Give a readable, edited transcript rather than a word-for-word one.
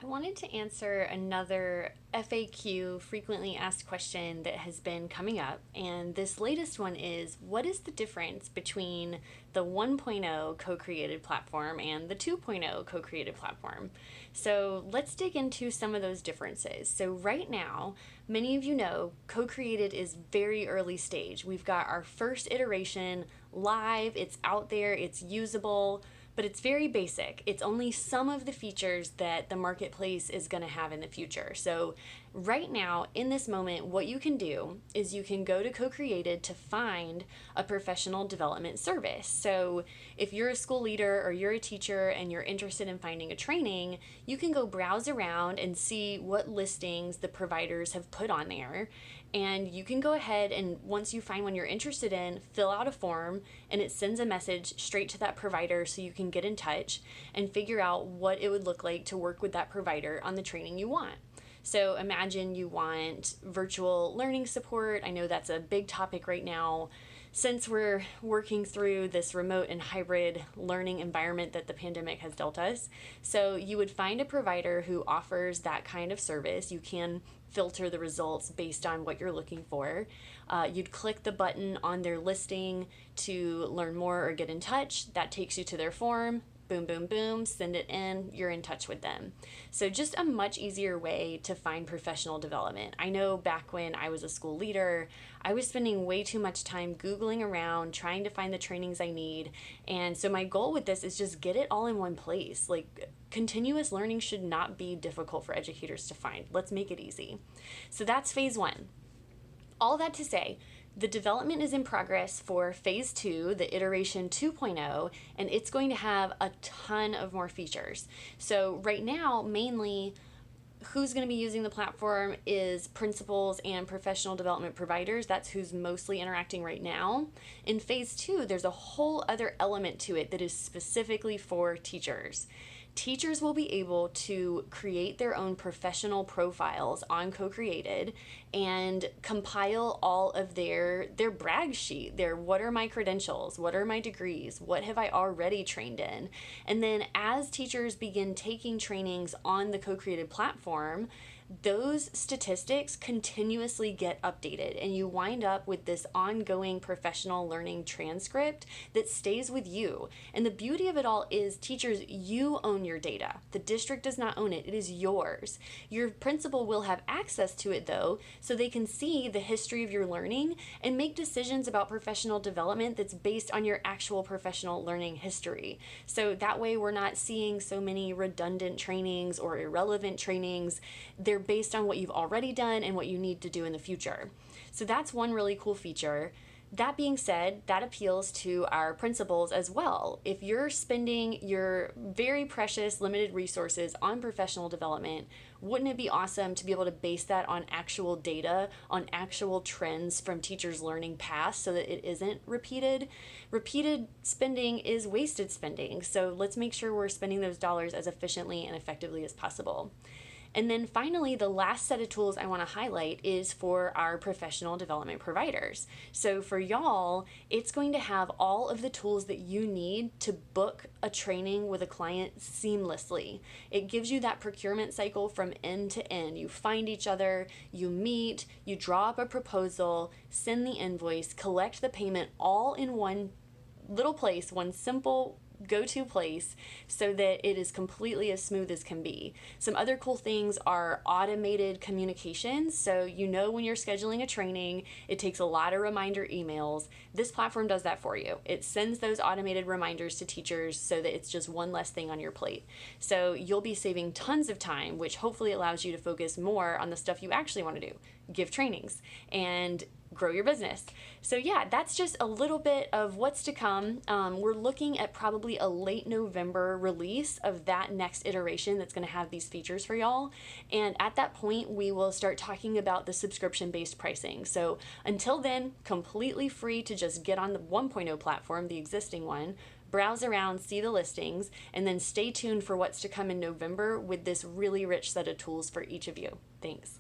I wanted to answer another FAQ, frequently asked question that has been coming up. And this latest one is, what is the difference between the 1.0 co-created platform and the 2.0 co-created platform? So let's dig into some of those differences. So right now, many of you know, Co-Created is very early stage. We've got our first iteration live, it's out there, it's usable, but it's very basic. It's only some of the features that the marketplace is going to have in the future. So right now, in this moment, what you can do is you can go to Co-Created to find a professional development service. So if you're a school leader or you're a teacher and you're interested in finding a training, you can go browse around and see what listings the providers have put on there. And you can go ahead and once you find one you're interested in, fill out a form and it sends a message straight to that provider so you can get in touch and figure out what it would look like to work with that provider on the training you want. So imagine you want virtual learning support. I know that's a big topic right now since we're working through this remote and hybrid learning environment that the pandemic has dealt us. So you would find a provider who offers that kind of service. You can filter the results based on what you're looking for. You'd click the button on their listing to learn more or get in touch. That takes you to their form. Boom, boom, boom, send it in, you're in touch with them. So just a much easier way to find professional development. I know back when I was a school leader, I was spending way too much time Googling around, trying to find the trainings I need. And so my goal with this is just get it all in one place. Like continuous learning should not be difficult for educators to find. Let's make it easy. So that's phase one. All that to say, the development is in progress for phase 2, the iteration 2.0, and it's going to have a ton of more features. So right now, mainly, who's going to be using the platform is principals and professional development providers. That's who's mostly interacting right now. In phase 2, there's a whole other element to it that is specifically for teachers. Teachers will be able to create their own professional profiles on Co-Created and compile all of their brag sheet, their what are my credentials, what are my degrees, what have I already trained in. And then as teachers begin taking trainings on the Co-Created platform, those statistics continuously get updated and you wind up with this ongoing professional learning transcript that stays with you. And the beauty of it all is teachers, you own your data. The district does not own it. It is yours. Your principal will have access to it though, so they can see the history of your learning and make decisions about professional development that's based on your actual professional learning history. So that way we're not seeing so many redundant trainings or irrelevant trainings. They're based on what you've already done and what you need to do in the future. So that's one really cool feature. That being said, that appeals to our principals as well. If you're spending your very precious limited resources on professional development, wouldn't it be awesome to be able to base that on actual data, on actual trends from teachers learning past so that it isn't repeated? Repeated spending is wasted spending. So let's make sure we're spending those dollars as efficiently and effectively as possible. And then finally, the last set of tools I want to highlight is for our professional development providers. So for y'all, it's going to have all of the tools that you need to book a training with a client seamlessly. It gives you that procurement cycle from end to end. You find each other, you meet, you draw up a proposal, send the invoice, collect the payment all in one little place, one simple go-to place so that it is completely as smooth as can be. Some other cool things are automated communications. So you know when you're scheduling a training, it takes a lot of reminder emails. This platform does that for you. It sends those automated reminders to teachers so that it's just one less thing on your plate. So you'll be saving tons of time, which hopefully allows you to focus more on the stuff you actually want to do, give trainings and grow your business. So yeah, that's just a little bit of what's to come. We're looking at probably a late November release of that next iteration that's going to have these features for y'all. And at that point, we will start talking about the subscription-based pricing. So until then, completely free to just get on the 1.0 platform, the existing one, browse around, see the listings, and then stay tuned for what's to come in November with this really rich set of tools for each of you. Thanks.